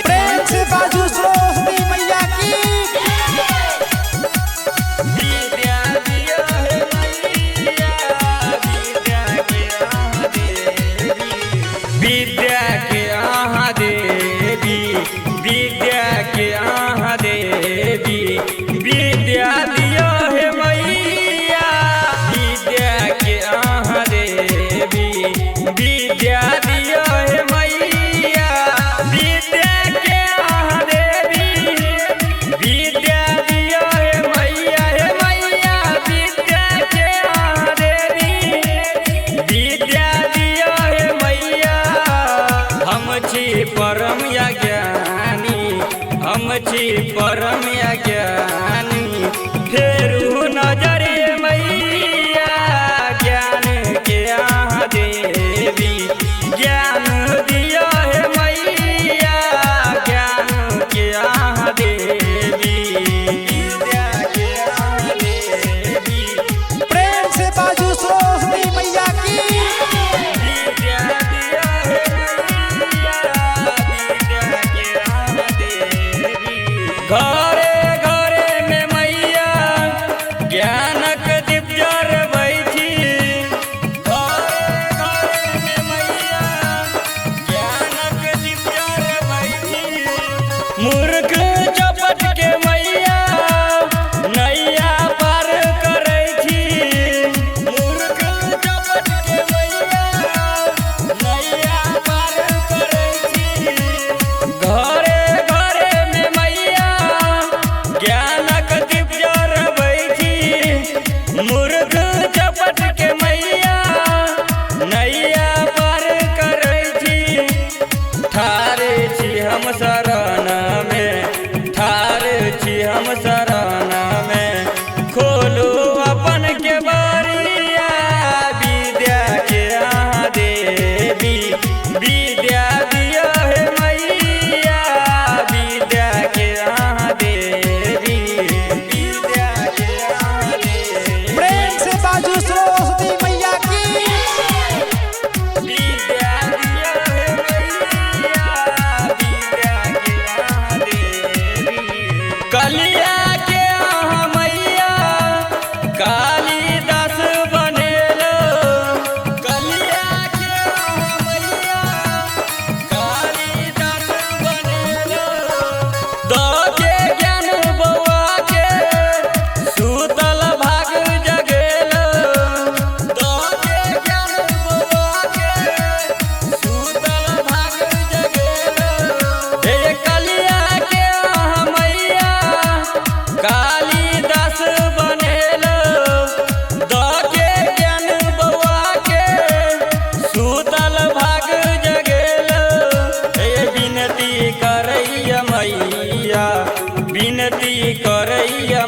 प्रेम से बाजू सरस्वती मैया की। विद्या के आहा देवी, विद्या के आहा देवी, विद्या दियो हे मैया। विद्या के आहा देवी, विद्या दियो हे मैया। विद्या के आहा देवी, विद्या दियो हे मैया। हे मैया विद्या के आहा देवी, विद्या दियो हे मैया। हम छी परम ज्ञानी, हम छी परम ज्ञानी, फेरू नजर मैया। ज्ञान के आहा देवी, ज्ञान दियो हे मैया। ज्ञान के आहा देवी, विद्या के आहा देवी, प्रेम से बाजू सरस्वती मैया की। विद्या दियो हे मैया। विद्या के आहा देवी, घरे घरे में मैया ज्ञानक दीप जरबै छी। घरे घरे में मैया ज्ञानक दीप जरबै छी। मूर्ख चपट के मैया नैया पार करै छी। मूर्ख चपट के मैया नैया पार करै छी। घरे घरे में मैया ज्ञानक दीप जरबै छी। मूर्ख चपट के मैया नैया पार करै छी। ठार छी हम शरण में, ठार छी हम शरण में, खोलू अपन के बरिया। विद्या के आहा देवी, विद्या दियो हे मैया। विद्या के आहा देवी, विद्या के आहा देवी, प्रेम से बाजू सरस्वती मैया की। विद्या दियो हे मैया। विद्या के आहा देवी, कलिया के आहा मैया कालिदास बनेलो। कलिया के आहा मैया कालिदास बनेलो। दो के ज्ञान बउआ के सूतल भाग जगेलो। दो के ज्ञान बउआ के सूतल भाग जगेलो। हे कलिया के आहा मैया कालिदास बनेलो। दो के ज्ञान बउआ के सूतल भाग जगेलो। हे विनती करैया मैया, विनती करैया